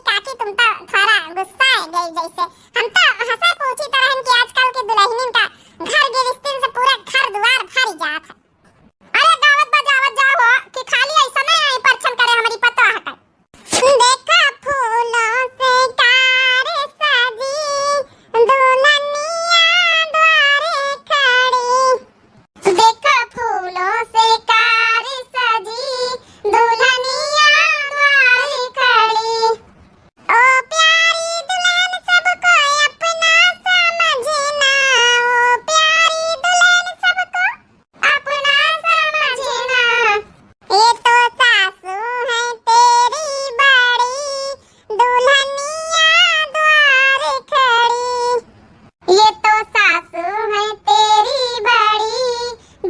काकी तुम तो थोड़ा गुस्सा है गई जैसे। हम तो हंसा पूछी तरह कि आजकल के दुल्हनिन का घर गृहस्थी से पूरा घर द्वार भर जात है। अरे गावत बजावत जाओ कि खाली ऐसा नहीं है परछन करे हमारी पता है। देखा फूलों से कार सजी दुल्हनिया द्वारे खड़ी। देखा फूलों से कार सजी दुल्हनिया द्वारे खड़ी। ओ प्यारी दुल्हन सबको अपना समझना। ओ प्यारी दुल्हन सबको अपना समझना। ये तो सासू है तेरी बड़ी दुल्हनिया द्वारे खड़ी। ये तो सासू है तेरी बड़ी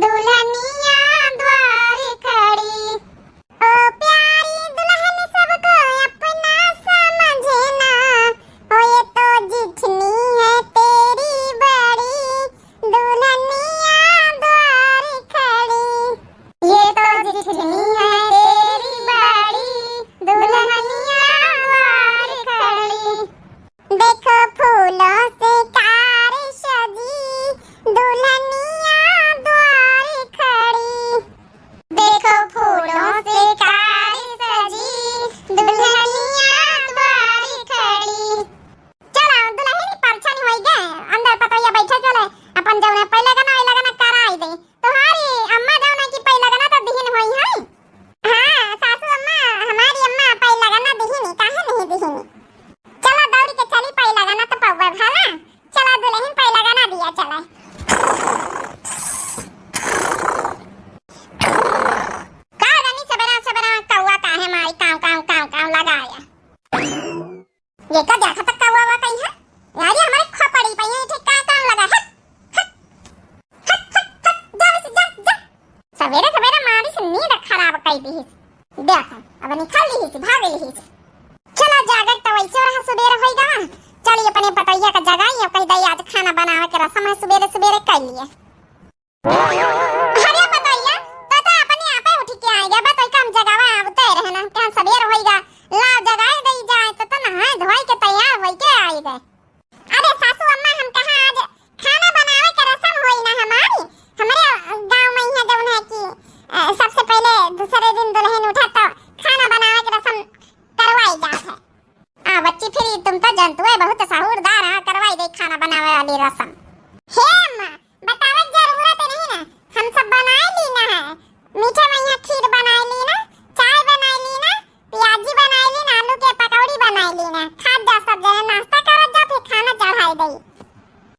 दुल्हनिया द्वारे खड़ी। ओ प्यारी दुल्हन सबको अपना समझना। ओ ये तो जिठनी है तेरी बड़ी दुल्हनिया द्वारे खड़ी। ये तो जिठनी है तेरी बड़ी दुल्हनिया द्वारे खड़ी। देखो फूलों से कार सजी दुल्हनिया द्वारे खड़ी। देखो फूलों से कार सजी दुल्हनिया द्वारे खड़ी। चलो दुल्हनी परछन होई गए अंदर पतैया बैठे चले अपन जौने पहले गाना कराई दे। तुम्हारी अम्मा जौने की पहले गाना तो दिहिन होई है। हां सासू अम्मा हमारी अम्मा पहले गाना दिहिनी काहे नहीं दिहिनी। चलो दौड़ी के चली पहले गाना तो पौवा भाला। चलो दुल्हन पहले गाना दिया चले। कौवा काहे मारी काव काव काव काव लगाया। ये का देखा तक कौवा वा कहीं है यार। ये हमारे खोपड़ी पे ये ठीक काव लगा है। जा सवेरे सवेरे मारी से नींद खराब कर दी है। देखो अब निकल ली है भाग ली है। चलो जागत तो वैसे रहा सवेरे होई गा। चलिए अपने पतैया का जगाई कह दई आज खाना बनावे के रसम है सवेरे सवेरे कर लिए। अरे पतैया तो अपने आप ही उठ के आ गया। बतई कम जगावा आवते रहना क्या सवेर होईगा। लाव जगाए दई जाए तो नहाए धोई के तैयार होई के आई गए। अरे सासू अम्मा हम कहां आज खाना बनावे के रसम होई ना हमारी। हमारे गांव में है जौन है कि सबसे पहले दूसरे दिन दुल्हन उठा तो खाना बनावे के रसम करवाई जात है। बच्ची फिर तुम तो जंतु है बहुत साहूरदार है करवाई दे खाना बनावे वाली रसम। हे अम्मा बतावे जरूरत नहीं ना हम सब बनाए ली ना है। मीठे में यहाँ खीर बनाए ली ना चाय बनाए ली ना प्याजी बनाए ली ना आलू के पकौड़ी बनाए ली ना। खा जा सब जने नाश्ता करो जा फिर खाना चढ़ाई दई।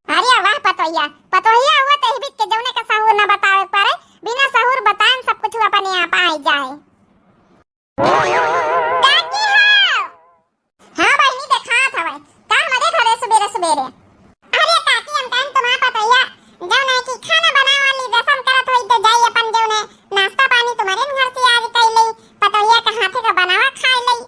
अरे वाह पतोहिया पतोहिया हुआ तो हिबित के जौने का साहूर ना बतावे पारे बिना साहूर बताएं सब कुछ अपने आप आ जाए। काकी हो हां बहनी देखा था भाई का मजे घरे सवेरे सवेरे। अरे काकी हम कहन तुम्हारा पतोहिया जौने की खाना बनावे वाली रसम करत होई तो जाई अपन जौने नाश्ता पानी तुम्हारे घर से आज कर लई पतोहिया के हाथे का बनावा खाए लई।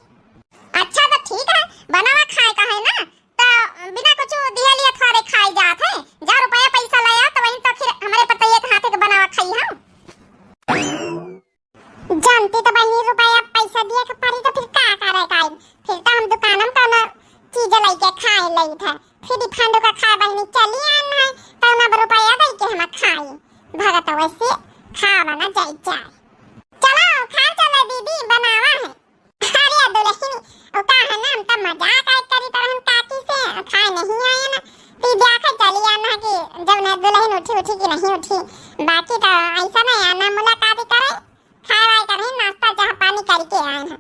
अच्छा तो ठीक है बनावा खाए का है ना तो बिना कुछ दिया लिया थोड़े खाई जात है। जा रुपया पैसा लाया तो वहीं तो फिर हमारे पतोहिया के हाथे का बनावा खाई हम। जानती तो बहनी रुपया पैसा दिया के पड़ी तो फिर का करे काई। फिर तो हम दुकानम का ना चीज लेके खाए लई था। फिर फंडो का खा बहनी चली आन है तो ना रुपया दे के हम खाई। भगत वैसे खावा ना जाई जाए। चलो खा चले दीदी बनावा है। अरे दुल्हनी ओ का है ना हम तो मजाक आई करी तरह काकी से खाए नहीं आए ना। ती देखा चली आना कि जब ना दुल्हन उठी कि नहीं उठी। बाकी तो ऐसा नहीं आना मुलाकात करे खाए करे नाश्ता चाह पानी करके आए हैं।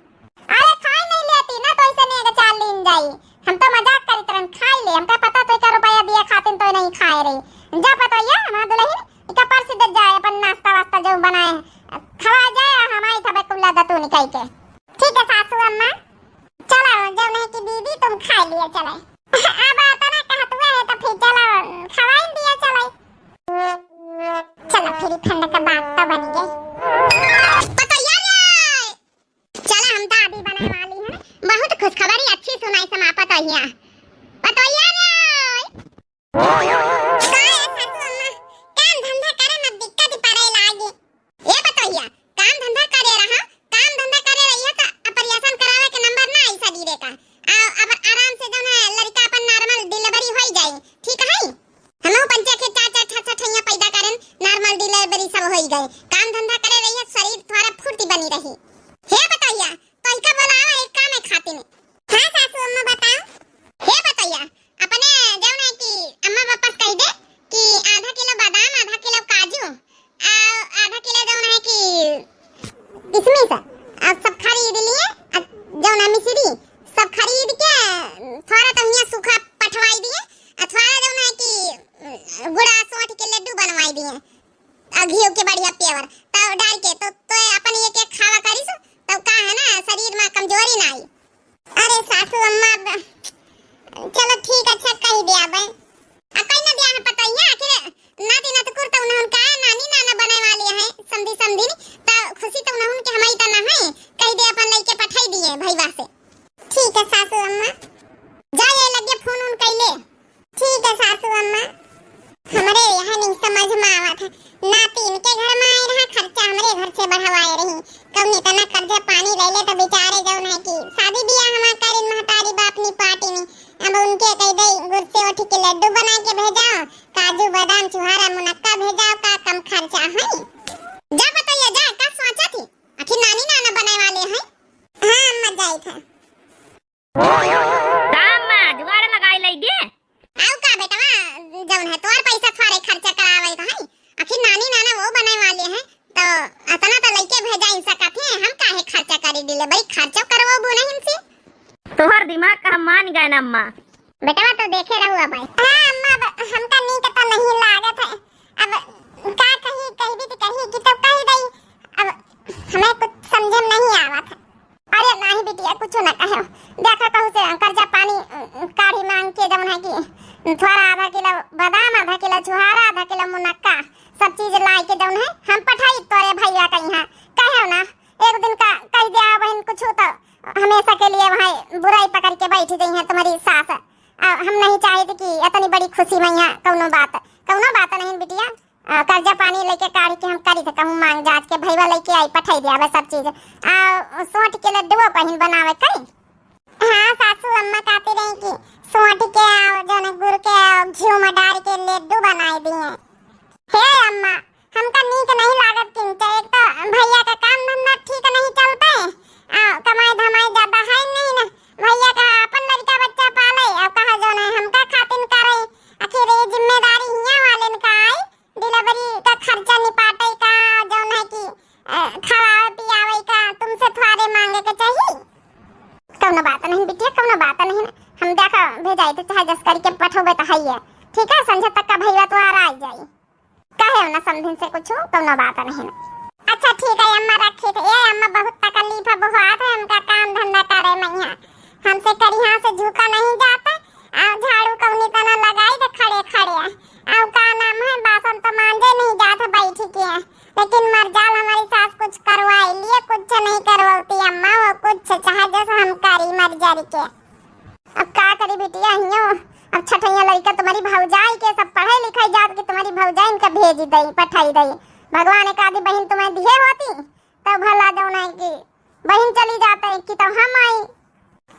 अरे खाए नहीं लेती ना तो ऐसे नहीं चाल लीन जाई। हम तो मजाक करी तरह खाई ले हमका पता तो का रुपया दिया खातिन तो नहीं खाए रही। जा पता है हमारा दुल्हन इका पर से जाए अपन नाश्ता वास्ता जो बनाए खवा जाए हमारी तबे कुल्ला दतू निकाल के। ठीक है सासू अम्मा चलो जब नहीं कि दीदी तुम खा लिए चले। अब आता ना कहा तू है तो फिर चलो खवाई दिया चले। चलो फिर ठंड का बात तो बन गई। पता यार चलो हम तो अभी बनाने वाली हैं बहुत खुशखबरी अच्छी सुनाई समा पता यार। काम धंधा करे में दिक्कत पड़े लागे। ये बताइए काम धंधा करे रहा काम धंधा करे रहिए तो ऑपरेशन करावे के नंबर ना ऐसा दी देगा। आ पार्टी में। हाँ सासू अम्मा बताओ। हे बताइया अपने जौन है कि अम्मा वापस कह दे कि आधा किलो बादाम, आधा किलो काजू और आधा किलो जौन है कि किशमिश और सब खरीद लिए, जौन है मिश्री सब खरीद के थोड़ा तो यहाँ सूखा पठवाई दिए और थोड़ा जौन है कि गुड़ा सोंठ के लड्डू बनवाई दिए और घी के बढ़िया पेवर तब डाल के तो अपन एक एक खावा करीस तब का है ना शरीर में कमजोरी ना आई। अरे सासू अम्मा चलो ठीक अच्छा कह दिया बे अब कहीं ना दिया है पता ही आखिर नाती नात कुर्ता उन्होंने का नानी नाना बनाए वाले हैं समझी समझी तो खुशी तो उन्होंने के हमारी तना है कह दे अपन लइके पठाई दिए भईवा से। ठीक है सासू अम्मा जाए लगे फोन उन कैले। ठीक है सासू अम्मा हमारे यहाँ नहीं समझ में आवा था नाती इनके घर में आए रहा खर्चा हमारे घर से बढ़वाए रही कौन इतना कर्जा पानी ले ले तो बेचारे जौन है कि शादी ब्याह हमार करिन महतारी बापनी पार्टी में अब उनके कह दे गुड़ से ओठी के लड्डू बना के भेजाओ काजू बादाम छुहारा मुनक्का भेजाओ का कम खर्चा है। जा बताइए जा का सोचा थी आखिर नानी नाना बनाए वाले हैं। हां अम्मा जाई था दामा जुगाड़ लगाई लई दे आओ का बेटवा जौन है तोर पैसा थोड़े खर्चा करावे तो है आखिर नानी नाना वो बनाए वाले हैं तो अतना तो लइके भेजा इन सकत है हम काहे खर्चा करे दिले भाई खर्चा करवो बो नहीं इनसे। तोहर दिमाग का हम मान गए ना अम्मा। बेटवा तो देखे रहू भाई। हां अम्मा हमका नी पता नहीं लागत है अब का कही भी तो कही कि तो कह दई अब हमें कुछ समझ में नहीं आवत है। अरे नहीं बिटिया कुछ ना कहो देखा कहू से कर्जा पानी काढ़ी मांग के जौन है कि थोड़ा आधा किलो बादाम आधा किलो छुहारा आधा किलो मुनक्का सब चीज लाई के जौन है हम पठाई तोरे भैया का यहाँ कहो ना एक दिन का कह दिया बहन कुछ तो हमेशा के लिए वहाँ बुराई पकड़ के बैठ गई है तुम्हारी सास। हम नहीं चाहते कि इतनी बड़ी खुशी में यहाँ कौनो बात नहीं बिटिया कर्जा पानी लेके काढ़ के हम करी थे कहूँ मांग जाच के भैया लेके आई पठाई दिया सब चीज सोंठ के लड्डू पहिन बनावे कई। हाँ सासू अम्मा कहती रही कि सोंठ के जो न गुड़ के घी में डाल के लड्डू बनाए दिए। हे अम्मा हमका नीक नहीं लागत किंतु एक तो भैया का काम धंधा ठीक नहीं चलता है कमाई धमाई ज्यादा है नहीं ना भैया का अपन लड़का बच्चा पाले और कहा जो न हमका खातिन करे आखिर ये जिम्मेदारी हिया वाले का आई डिलीवरी का खर्चा निपाटे का जो न कि खवावे पियावे का तुमसे थोड़े मांगे के चाहिए। कौनो बात नहीं बिटिया कौनो बात नहीं ना हम देखा भेजाई तो चाहे जस करके पठोबे तो है ठीक है संझे तक का भैया तो आ जाई कहे ना समझन से कुछ कौनो बात नहीं ना। अच्छा ठीक है अम्मा रखी थे ये अम्मा बहुत तकलीफ है बहुत है हमका काम धंधा करे मैया हमसे करी हां से झुका नहीं जाता झाड़ू कौनी तना लगाई दे खड़े खड़े का नाम है बासन तो मांजे नहीं जाता बैठी के लेकिन मरजाल हमारी सास कुछ करवाई लिए कुछ नहीं करवाती अम्मा वो कुछ चाहे जैसा हम करी मरजारी के अब का करी बिटिया हियो अब छठैया लड़का तुम्हारी भौजाई के सब पढ़ाई लिखाई जात के तुम्हारी भौजाई इनका भेज दई पठाई दई भगवान एक आदि बहन तुम्हें दिए होती तो भला जो नहीं कि बहन चली जाते कि तो हम आई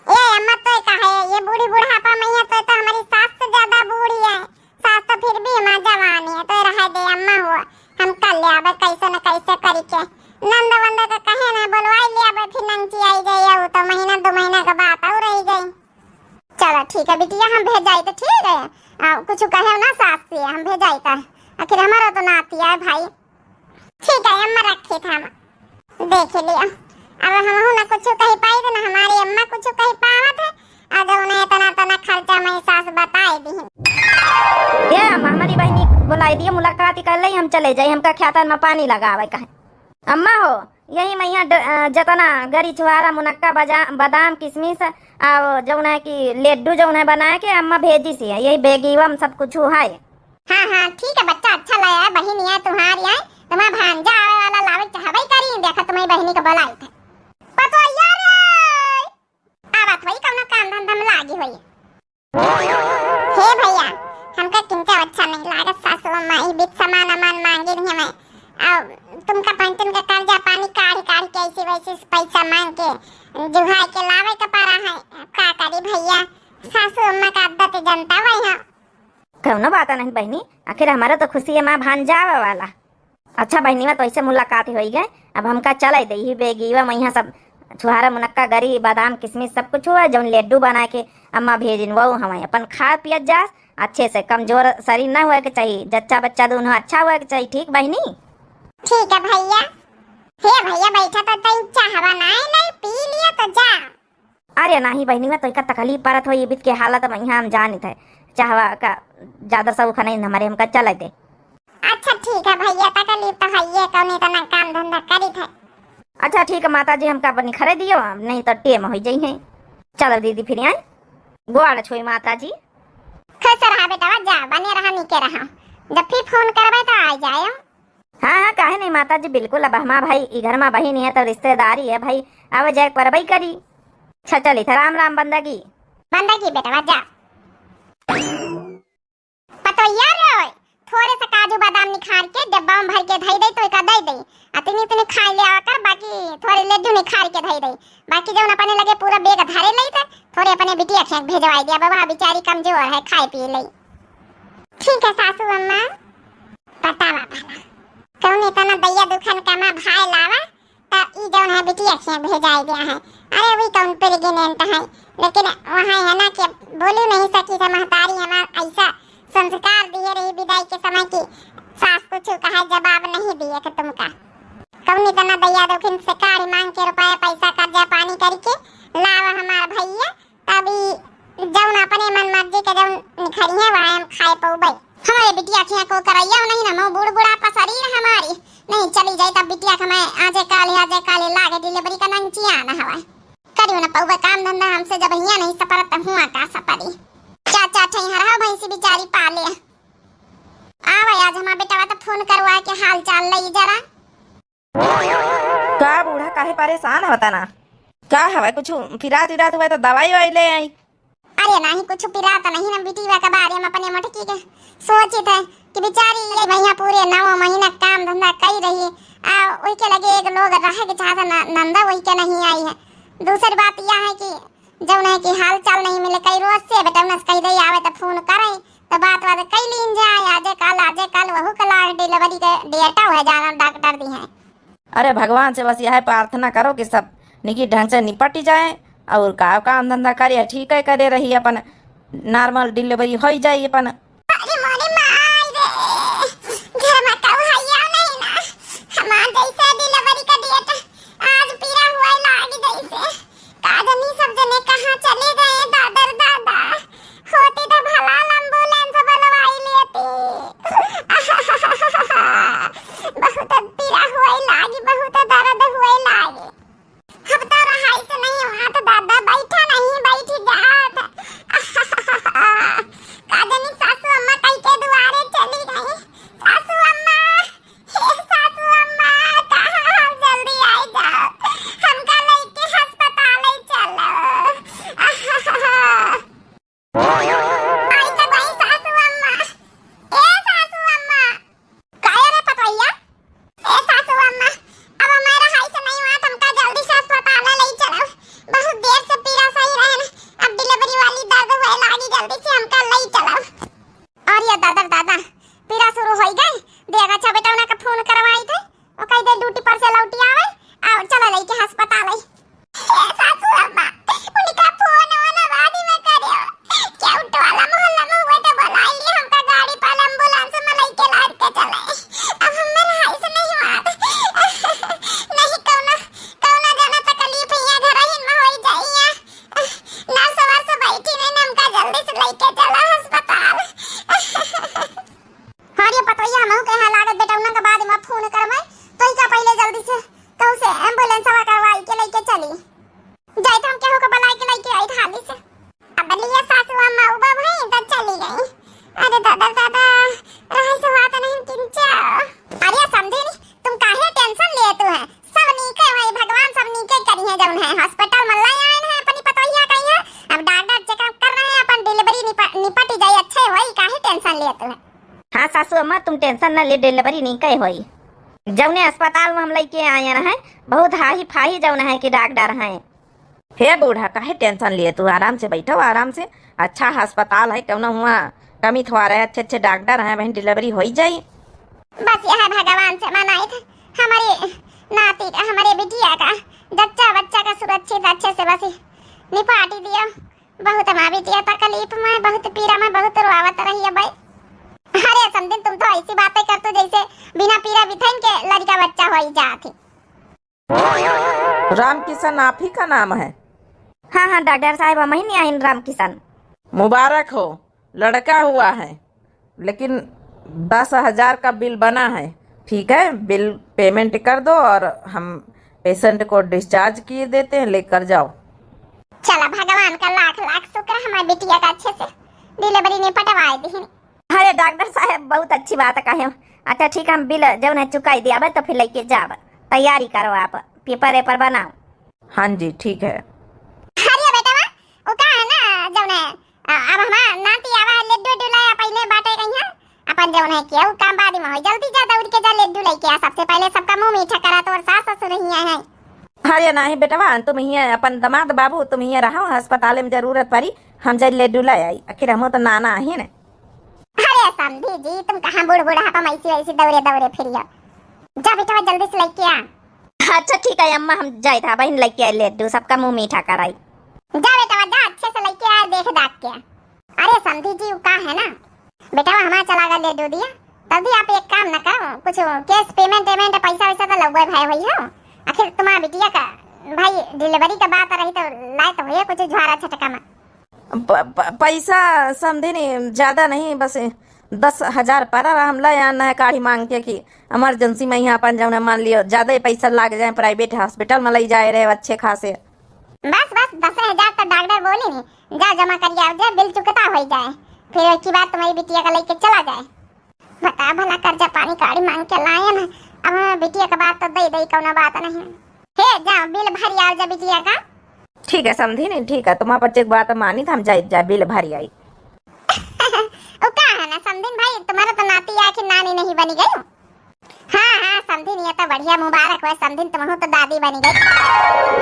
ये अम्मा तो कहे ये बूढ़ी बुढ़ापा मैया तो हमारी सास से ज्यादा बूढ़ी है सास तो फिर भी हमारी जवानी है तो रह दे अम्मा हुआ हम कर ले अब कैसे न कैसे करी के नंद वंद का कहे ना बोलवाई ले अब फिर नंची आई गई तो महीना 2 महीना का बात और रही गई। चलो ठीक है बिटिया हम भेजाई तो ठीक है कुछ कहे ना सास से हम भेजाई था आखिर हमारा तो नाती है भाई। ठीक है अम्मा रखे था हम देख लिया अब हम ना कुछ कह पाई तो ना हमारी अम्मा कुछ कह पावत है आज उन्हें इतना तना खर्चा मैं सास बताए दी ये हमारी बहनी बुलाई दिए मुलाकात कर ले हम चले जाए हमका खेतन में पानी लगावे का अम्मा हो यही मैया जतना गरी छुहारा मुनक्का बादाम किशमिश और जौन है कि लड्डू जौन है बना के अम्मा भेजी सी है यही बेगीवम सब कुछ है। हाँ हाँ ठीक है बच्चा अच्छा लगा है बहन है तुम्हारी है तुम्हारा भांजा आवे वाला लावे चाहबे करी देखा तुम्हारी बहनी को बुलाई थे पतो यार आवत वही कौन काम धंधा में लागी हुई हे भैया हमका किंता अच्छा नहीं लागत सासू अम्मा ई बीच सामान अमान मांगे नहीं मैं अब तुमका पंचन का कर्जा पानी काढ़ के ऐसे वैसे पैसा मांग के जुहा के लावे का पारा है का करी भैया सासू अम्मा का आदत जनता वही है कौनो बात नहीं बहनी आखिर हमारा तो खुशी है माँ भांजा वाला। अच्छा बहनी में तो ऐसे मुलाकात हो गए अब हमका चले दे बेगी वहाँ सब छुहारा मुनक्का गरी बादाम किशमिश सब कुछ हुआ जौन लड्डू बना के अम्मा भेजिन वो हमें अपन खा पियत जा अच्छे से। कमजोर शरीर ना हुआ के चाहिए, जच्चा बच्चा दोनों अच्छा हुआ के चाहिए। ठीक बहनी? ठीक है भैया। हे भैया बैठा तो तई चाह बनाए नहीं पी लिया तो जा। अरे नहीं बहनी में तो का तकलीफ परत हो ये बीत के हालत में यहाँ हम जानी थे चाहवा का ज्यादा सब नहीं हमारे हमका चले दे। अच्छा ठीक है भैया, तकलीफ तो है ये कौन इतना काम धंधा करी थे। अच्छा ठीक है माता जी हमका अपनी खरे दियो नहीं तो टेम हो जाई है। चलो दीदी फिर आई गोड़ छोई माता जी। खुश रहा बेटा, जा बने रहा निके रहा, जब फिर फोन करबे तो आ जाए। हाँ हाँ काहे नहीं माता जी, बिल्कुल। अब हमारा भाई ई घर में बहन है तो रिश्तेदारी है भाई, अब जाए पर भाई करी। अच्छा चली था राम राम बंदगी बंदगी बेटा जा। पतो यार थोड़े से काजू बादाम निखार के डब्बा में भर के धई दे तो एक दे दे अतनी इतने खा ले आकर, बाकी थोड़े लड्डू निखार के धई दे, बाकी जब अपने लगे पूरा बेग धरे ले थे थोड़े अपने बिटिया खेक भेजवाई दिया। बाबा बेचारी कमजोर है, खाए पी ले। ठीक है सासू अम्मा, बतावा भला कौन इतना दैया दुखन का मैं भाई लावा ता ई जौन है बिटिया खेक भेजाई दिया है। अरे वही कौन प्रेग्नेंट है, लेकिन वहाँ है ना कि बोलू नहीं सकी था महतारी हमारा ऐसा संस्कार दिए रही विदाई के समय की सास कुछ कहा जवाब नहीं दिए थे तुमका। कौन इतना दैया दुखन से कारी मांग के रुपया पैसा कर्जा पानी करके लावा हमारा भैया, तभी जौन अपने मन मर्जी के जौन निखरी है वहाँ हम खाए पौबे। हमारे बिटिया खिया को करैया नहीं ना मो बूढ़ बुढ़ापा शरीर हमारी नहीं चली जाए तब बिटिया का मैं आजे काले लागे डिलीवरी का नंचिया ना हवा करियो ना पौबे काम धंधा हमसे जब हिया नहीं सपरत हुआ का सपरी चाचा ठई हरा भैंसी बिचारी पाले। आवे आज हमारा बेटा तो फोन करवा के हाल चाल लई जरा। का बूढ़ा काहे परेशान होता ना, का हवा कुछ फिरात विरात हुआ तो दवाई वाई ले आई। अरे नहीं कुछ पिरात नहीं ना बिटिया के बारे में अपने मटकी के सोचे थे कि बेचारी ये भैया पूरे 9 महीना काम धंधा कर रही आ वही के लगे एक लोग रहे के चाहता नंदा वही के नहीं आई है। दूसरी बात यह है कि जब नहीं कि हाल चाल नहीं मिले कई रोज से बेटा उनस कह दे आवे तो फोन करे तो बात कई लीन जाए आजे कल वहु कला डिलीवरी के डेटा हो जाना डॉक्टर दी है। अरे भगवान से बस यह प्रार्थना करो कि सब निकी ढंग से निपट जाए और का काम धंधा करे ठीक है करे रही अपन नॉर्मल डिलीवरी हो जाए अपन। अरे मोरे माई रे घर में कहू हैया नहीं ना हमार जैसे डिलीवरी का डेट आज पीरा हुआ लागी जैसे काजनी सब जने कहां चले गए दादर दादा होती तो भला एम्बुलेंस बुलवाई लेती। बहुत पीरा हुआ लागी, बहुत दर्द हुआ लागी। अब तो रहाई से नहीं वहां तो दादा बैठा नहीं बैठी जात। काजनी सासू अम्मा कई के दुआरे चली गई। सासू अम्मा, हे सासू अम्मा कहाँ हम जल्दी आ जाओ, हमका लेके अस्पताल चलो। आई तो गई सासू अम्मा। ए सासू अम्मा काहे रे पतैया? ए सासू अम्मा अब हमारा हाई से नहीं हुआ, हमका जल्दी से अस्पताल ले चलो। बहुत देर से पीड़ा सही रहे ना, अब डिलीवरी वाली दर्द हुए लागी, जल्दी से हमका ले चलो। और ये दादा पीड़ा शुरू हो गई देगा। अच्छा बेटा उनका फोन करवाई थे और कह दे ड्यूटी पर से लौटी आवे और चलो लेके अस्पताल। ए सासू अम्मा उनका फोन वाला बाद में करियो, क्या उठो वाला मोहल्ला में हुआ तो बुलाई लिए हमका गाड़ी पर एम्बुलेंस में लेके लाद के चले। अब हमारे हाई से नहीं हुआ नहीं कौना जाना तकलीफ है घर ही में होई जाइए ना सवार से बैठी नहीं हमका जल्दी से लेके चला अस्पताल। हां ये पतैया हमहु के हाल लागत बेटा उनका बाद में फोन करवाई तो का पहले जल्दी से कहू से एम्बुलेंस हवा करवाई के लेके चली जाई तो हम केहू के बुलाई के लेके आई थाली से। अब लिए सासू अम्मा उबा भाई तो चली गई। अरे दादा रहे से बात नहीं किंचा। अरे समझे नहीं तुम काहे टेंशन लेते है, सब नीके है भगवान सब नीके करी है जब है हॉस्पिटल में ले आए हैं अपनी पतैया कहीं है। अब डॉक्टर चेकअप कर रहे हैं अपन डिलीवरी निपट जाए अच्छे होई, काहे टेंशन लेते है। हाँ सासू अम्मा तुम टेंशन न ले, डिलीवरी नहीं कहे होई। जौने अस्पताल में हम लेके आए हैं बहुत हाही फाही जौन है कि डॉक्टर हैं। हे बूढ़ा काहे टेंशन लिए, तू आराम से बैठो आराम से, अच्छा अस्पताल है क्यों ना हुआ कमी थोड़ा रहे, अच्छे डॉक्टर हैं बहन डिलीवरी हो जाए। बस यह भगवान से मनाई थे हमारे नाती का हमारे बिटिया का जच्चा बच्चा का सुरक्षित अच्छे से बस निपाटी दिया। बहुत माँ बिटिया तकलीफ में, बहुत पीड़ा में, बहुत रोआवत रही है भाई। अरे समझिन तुम तो ऐसी बातें करते जैसे बिना पीड़ा बिथन के लड़का बच्चा हो ही जाती। राम किशन आप ही का नाम है? हाँ हाँ डॉक्टर साहब, हम ही नहीं आइन राम किशन। मुबारक हो, लड़का हुआ है। लेकिन 10,000 का बिल बना है, ठीक है? बिल पेमेंट कर दो और हम पेशेंट को डिस्चार्ज किए देते हैं, लेकर जाओ। चला भगवान का लाख लाख शुक्र, हमारी बिटिया का अच्छे से डिलीवरी ने पटवाए दी। अरे डॉक्टर साहब बहुत अच्छी बात कहे। अच्छा ठीक, हम बिल जब चुकाई दिया तो फिर लेके जाब। तैयारी करो आप, पेपर वेपर बनाओ। हाँ जी ठीक है। अरे बेटा वो का है ना जब ने अब हम नाती आवा लड्डू डुलाया पहले बाटे कहिया अपन जब ने किया वो काम बाद में हो, जल्दी जा दौड़ के जा लड्डू लेके आ। सबसे पहले सबका मुंह मीठा करा तो और सास ससुर ही हैं। अरे नहीं बेटवा, तुम ही अपन दमाद बाबू तुम ही रहो, अस्पताल में जरूरत पड़ी हम जा लड्डू लाई आई। आखिर हम तो नाना ही ना। अरे समझी जी तुम कहाँ बूढ़ बूढ़ा ऐसी ऐसी दौड़े दौड़े फिरियो। जा बेटा जल्दी से लेके आ। अच्छा ठीक है अम्मा, हम जाए था बहन लेके आए लड्डू, सबका मुंह मीठा कराई। जा बेटा जा अच्छे से लेके आ, देख दाख के। अरे समझी जी वो का है ना बेटा हमारा चला गया लड्डू दिया, तभी आप एक काम न करो, कुछ कैश पेमेंट पैसा वैसा तो लगवाए भाई हुई हो। आखिर तुम्हारा बिटिया का भाई डिलीवरी का बात रही तो लाए तो हुए कुछ झुआरा छटका में। पैसा समझे नहीं, ज्यादा नहीं, बस 10,000 पर हम ले आना है गाड़ी मांग के कि इमरजेंसी में यहाँ अपन जब मान लियो ज्यादा ही पैसा लग जाए, प्राइवेट हॉस्पिटल में ले जाए रहे अच्छे खासे। बस 10,000 तो डॉक्टर बोली नहीं, जा जमा करिए आओ, जा बिल चुकता हो जाए, फिर उसकी बात तुम्हारी बिटिया का लेके चला जाए। बता भला कर्जा पानी गाड़ी मांग के लाए ना, अब बिटिया का बात तो दे कौन बात नहीं। हे जा बिल भरी आओ जा बिटिया का। ठीक है समझी नहीं, ठीक है तुम्हारा बच्चे की बात मानी था, हम जाए बिल भरी आई। ओ का है ना समझिन भाई, तुम्हारा तो नाती आखिर नानी नहीं बनी गई। हाँ समझिन ये तो बढ़िया, मुबारक हो समझिन, तुम तो दादी बनी गई।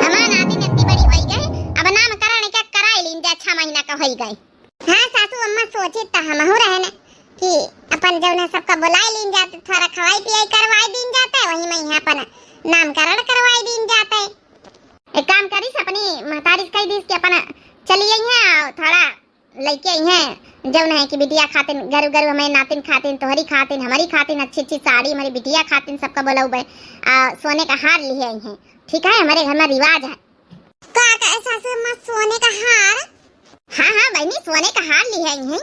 हमारा नाती इतनी बड़ी हो गई, अब नामकरण क्या कराई लीन, 6 महीना का हो गई। हाँ सासू अम्मा सोची तो हम हो रहे ना कि अपन जब ने सबका बुलाई लीन जाते, थोड़ा खवाई पियाई करवाई दीन जाता है, वही में यहाँ अपन नामकरण करवाई दीन जाता है। एक काम करी अपनी महतारी कही दी कि अपन चली आई है थोड़ा लेके आई है जब है कि बिटिया खातिन गरु गरु हमें नातिन खातिन, तोहरी खातिन, हमारी खातिन अच्छी अच्छी साड़ी, हमारी बिटिया खातिन सबका बोला हुआ सोने का हार लिए आई हैं। ठीक है, हमारे घर में रिवाज है। का ऐसा सोने का हार? हाँ बहनी सोने का हार लिए आई हैं।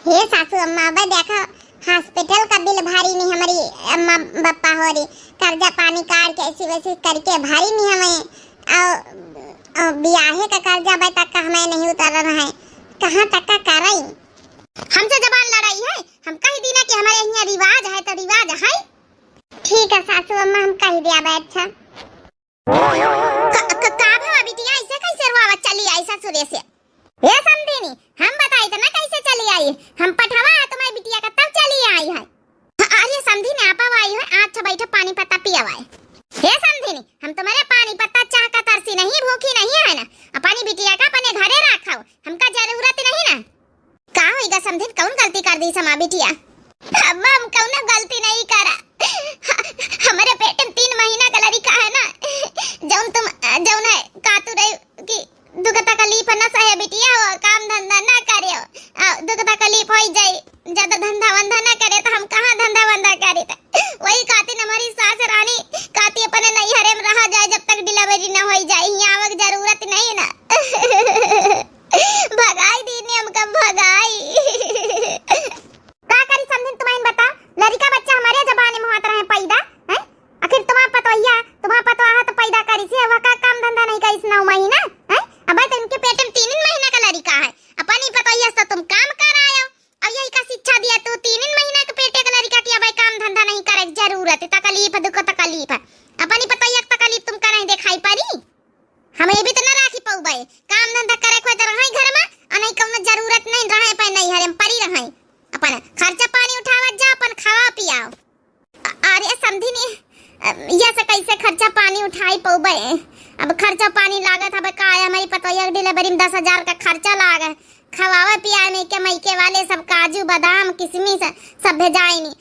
हे सासू अम्मा अब देखो हॉस्पिटल का बिल भारी नहीं, हमारी अम्मा बप्पा हो रही कर्जा पानी काट के ऐसी वैसी करके भारी नहीं हमें, और ब्याहे का कर्जा भाई तक का हमें नहीं उतर रहा है, कहाँ तक का कराई। हमसे जबान लड़ाई है, हम कह दी ना कि हमारे यहाँ रिवाज है तो रिवाज है। ठीक है सासू अम्मा हम कह दिया भाई। अच्छा का भावा बिटिया ऐसे कैसे रुआवत चली आई ससुरे से? ये समझी नहीं, हम बताई तो ना कैसे चली आई, हम पठवा तुम्हारी बिटिया का तब चली आई है। अरे समझी नहीं आपा आई है, आज तो बैठे पानी पत्ता पिया हुआ। हे समझी नहीं, हम तुम्हारे पानी पत्ता चाह का तरसी नहीं, भूखी नहीं है ना, अपनी बिटिया का अपने घरे रखो, हमका जरूरत नहीं ना। का होगा समझी कौन गलती कर दी समा बिटिया? अम्मा हम कौन गलती नहीं करा, हमारे पेट में 3 महीना का लड़का है ना, जौन है कातू रही कि दुख तकलीफ न सहे बिटिया, हो काम धंधा ना करे, दुख तकलीफ हो जाए, ज्यादा धंधा वंधा ना करे तो हम कहाँ धंधा वंधा करे। वही खातिर हमारी सास रानी काती अपने नहीं हरे में रहा जाए जब तक डिलीवरी ना हो जाए, यहाँ आवक जरूरत नहीं ना। भगाई दीनी हमका भगाई। का करी समझिन तुम्हें बता, लड़का बच्चा हमारे जबाने में होता रहे पैदा है, आखिर तुम्हारा पतोहिया तो पैदा करी से वह का काम धंधा नहीं करी 9 महीना है, अब तो इनके पेट में 3 महीना का लड़का है, अपनी पतोहिया से तुम काम कर आयो और यही का शिक्षा दिया तो 3 महीना के पेटे का लड़का की अब काम धंधा नहीं करे जरूरत है, तकलीफ दुख तकलीफ है, अपनी पतोहिया तकलीफ तुम करे दिखाई पड़ी, हमें भी तो ना राखी पउबे, काम धंधा करे कोई तो रही घर में और नहीं कौनो जरूरत नहीं रहे पे नहीं हरे परी रही, अपन खर्चा पानी उठावत जा, अपन खावा पियाओ। अरे समझी नहीं ये से कैसे खर्चा पानी उठाई पउबे, अब खर्चा पानी लागत हमें का है, हमारी पतोहिया डिलीवरी में 10,000 का खर्चा लागे, खवावा पियाने के मैके वाले सब काजू बादाम किशमिश सब भेजाई नहीं,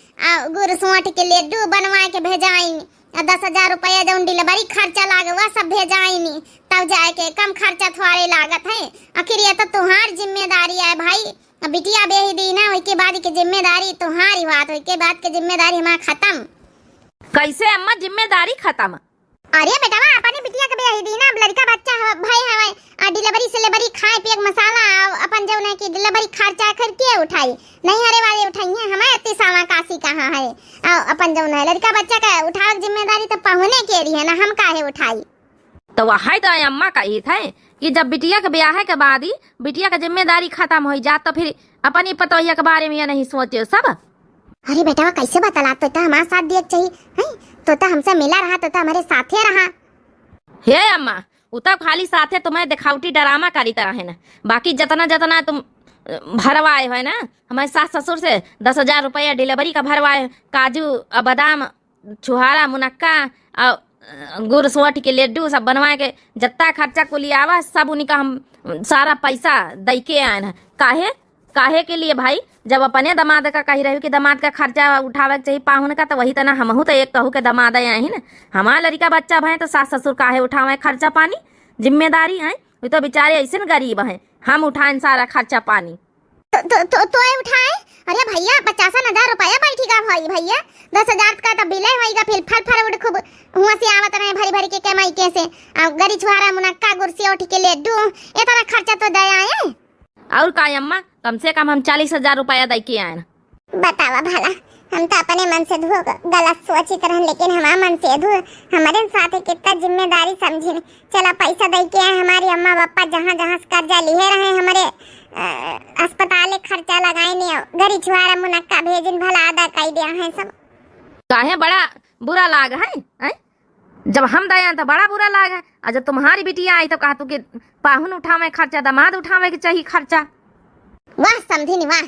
गुड़ सोंठ के लड्डू बनवा के भेजाई नहीं, 10,000 रुपया जौन डिलीवरी खर्चा लागवा सब भेजाई नी, तब जाए के कम खर्चा थोड़े लागत है। आखिर ये तो तुम्हार जिम्मेदारी है भाई, बिटिया बेही दी ना, उसके बाद की जिम्मेदारी तुम्हारी बात, उसके बाद की जिम्मेदारी हमारा खत्म। कैसे अम्मा जिम्मेदारी खत्म? अरे बेटा अपनी बिटिया के बेही दी ना, अब लड़का बच्चा भाई है, डिलीवरी सिलेवरी खाए पिए मसाला अपन जौन है कि डिलीवरी खर्चा कर के उठाई, नहीं हरे वाले उठाई है, हमारे इतनी सावा काशी कहाँ है। अपन जौन है लड़का बच्चा का उठाव जिम्मेदारी तो पहुने के रही है ना, हम काहे उठाई। तो वही तो अम्मा का ही था कि जब बिटिया के ब्याह के बाद ही बिटिया का जिम्मेदारी खत्म हो जात तो फिर अपनी पतोहिया के बारे में ये नहीं सोचे सब। अरे बेटा कैसे बतला, तो हमारे साथ दिए चाहिए, तो हमसे मिला रहा, तो हमारे साथे रहा। हे अम्मा वो तो खाली साथे तुम्हें दिखावटी ड्रामा करी तरह है ना, बाकी जितना जितना तुम भरवाए है ना हमारे सास ससुर से 10,000 रुपया डिलीवरी का भरवाए, काजू बादाम छुहारा मुनक्का और गुड़ सोट के लड्डू सब बनवा के जितना खर्चा को लिया आवा सब उन्हीं का हम सारा पैसा दे के आए हैं। काहे के लिए भाई, जब अपने दामाद का कही रही कि दामाद का खर्चा उठावे चाहिए पाहुन का, तो वही तना हमहू तो एक कहू के दामाद आए ही ना, हमारा लड़का बच्चा भाई तो सास ससुर काहे उठावे खर्चा पानी, जिम्मेदारी है। वो तो बेचारे ऐसे गरीब हैं, हम उठाए सारा खर्चा पानी। तो उठाए। अरे भैया 50,000 रुपया बैठेगा भाई, भैया 10,000 का तो बिल होएगा, फिर फल फल खूब हुआ से आवत रहे भरी भरी के कमाई कैसे, गरी छुहारा मुनक्का गुरसी उठ के लड्डू, ये तरह खर्चा तो दे आए। और का अम्मा कम से कम हम 40,000 रुपया दे के आए। बतावा भला, हम तो अपने मन से धो गलत सोची तरह, लेकिन हमारा मन से धो हमारे साथ कितना जिम्मेदारी समझी। चला पैसा दे के आए, हमारी अम्मा पापा जहाँ जहाँ कर्जा लिए रहे, हमारे अस्पताल खर्चा लगाए नहीं, गरी छुआरा मुनक्का भेजिन भला अदा कर दिया है सब। काहे बड़ा बुरा लाग है? जब हम दया तो बड़ा बुरा लाग है, और जब तुम्हारी बिटिया आई तो कहा तू कि पाहुन उठावे खर्चा, दामाद उठावे के चाहिए खर्चा। वाह समझी नहीं, वाह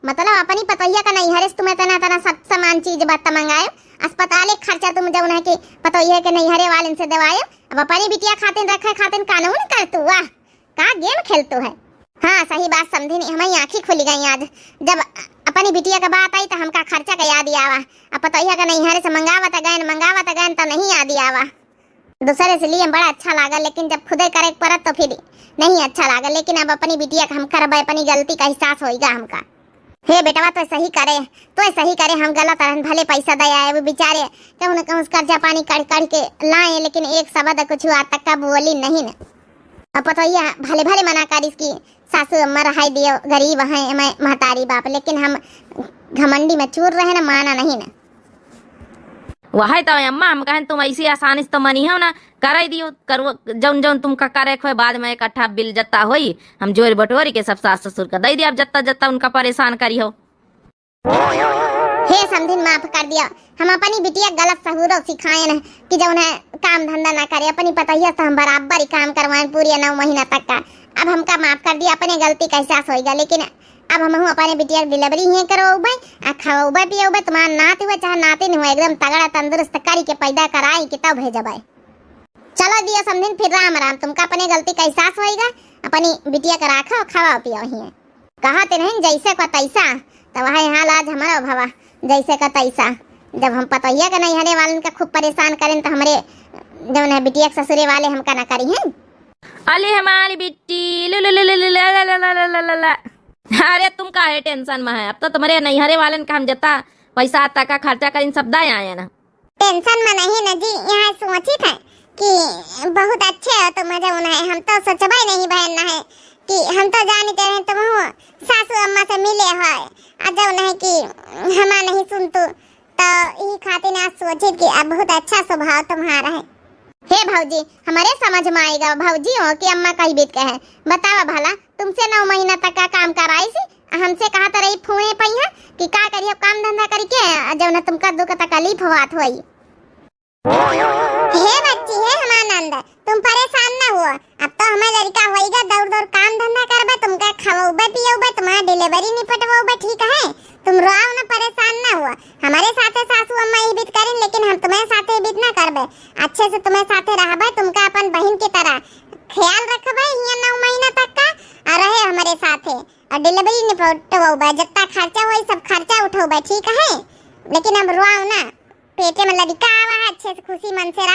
मतलब अपनी पतोहिया का नहीं हरे तुम्हें तना तना सब सामान चीज बात मंगाए, अस्पताल खर्चा तुम जब है कि पतोहिया के नहीं हरे वाले से दवाए, अब अपनी बिटिया खातिन रखे खातिन कानून कर तू, वाह का गेम खेलतू है। हाँ सही बात समझी नहीं, हमारी आँखें खुली गई आज जब अपनी बिटिया का बात आई तो हमका खर्चा का याद आवा, अब पतोहिया का नहीं हरे से मंगावत गए तो नहीं याद आवा। दूसरे से लिए बड़ा अच्छा लगा, लेकिन जब खुदे करे परत तो फिर नहीं अच्छा लगा। लेकिन अब अपनी बिटिया का हम करब, अपनी गलती का एहसास होगा हमका। हे बेटवा तो सही करे, हम गलत रहन, भले पैसा दे आए वो बेचारे कहूँ न कहूँ कर्जा पानी कर के लाए, लेकिन एक शब्द कुछ आज तक का बोली नहीं न। अब पतोहिया भले भले मना कर इसकी सासू अम्मा रहाई दियो, गरीब है मैं महतारी बाप, लेकिन हम घमंडी में चूर रहे न, माना नहीं न। वही तो अम्मा हम कहें तुम ऐसी आसानी से तो मनी हो ना, कर दियो करो जौन जौन तुमका करे खोए, बाद में इकट्ठा बिल जत्ता होई हम जोर बटोरी के सब सास ससुर का दे दिया, अब जत्ता जत्ता उनका परेशान करी हो। हे समझिन माफ कर दिया, हम अपनी बिटिया गलत सहूरो सिखाए न कि जौन है काम धंधा ना करे, अपनी पतोहिया से हम बराबर ही काम करवाएं पूरी 9 महीना तक का। अब हमका माफ कर दिया, अपने गलती का एहसास होगा, लेकिन अब हम अपने बिटिया डिलीवरी ही करो भाई, खाओ पियो तुम्हारा नाती हुए चाहे नाती नहीं हुए, एकदम तगड़ा तंदुरुस्त करी के पैदा कराई कि तब भेजा भाई। चलो दिया समझिन, फिर राम राम, तुमका अपने गलती का एहसास होगा, अपनी बिटिया का राखो खावा पियो ही कहा ते नहीं जैसे का तैसा, तो वही हाल आज हमारा भवा जैसे का तैसा। जब हम पतोहिया का नहीं हरे वाले का खूब परेशान करें तो हमारे जब न बिटिया ससुरे वाले हमका ना करी हैं। अली हमारी बिट्टी अरे तुम काहे टेंशन में है, अब तो तुम्हारे नैहरे वाले का हम जता पैसा आता का खर्चा करीन सब दाए आए ना। टेंशन में नहीं न जी, यहाँ सोची था कि बहुत अच्छे हो तुम, मजा उन्हें हम तो सोचबा नहीं बहन है कि हम तो जानते हैं तुम हो सासू अम्मा से मिले है, जब नहीं कि हमारा नहीं सुनतु, तो यही खातिर आज सोचे कि अब बहुत अच्छा स्वभाव तुम्हारा है। हे भाऊजी हमारे समझ में आएगा, भाऊजी हो कि अम्मा कही बीत कहे, बतावा भला तुमसे 9 महीना तक का काम कराई सी, हमसे कहा तो रही फूए पई है कि का करिए काम धंधा करके, जब न तुमका दुख तकलीफ होत होई। हे बच्ची है हमानंद, तुम परेशान ना हुआ, अब तो हमारा लड़का होएगा, दौड़ दौड़ काम धंधा करबा, तुमका खवाऊबा पियाऊबा, तुम्हारा डिलीवरी निपटवाऊबा, ठीक है तुम रोओ ना, परेशान ना हुआ। हमारे साथे सासू अम्मा ये बीत करें, लेकिन हम तुम्हारे साथे बीत ना करबे, अच्छे से तुम्हारे साथे रहबे, तुमका अपन बहन की तरह ख्याल रखबे, यहाँ 9 महीना तक का और रहे हमारे साथे, और डिलीवरी निपटवाऊबा, जितना खर्चा होई सब खर्चा उठाऊबा, ठीक है, लेकिन अब रोओ ना। पेटे में लड़का आवा है, अच्छे से खुशी मन से रह।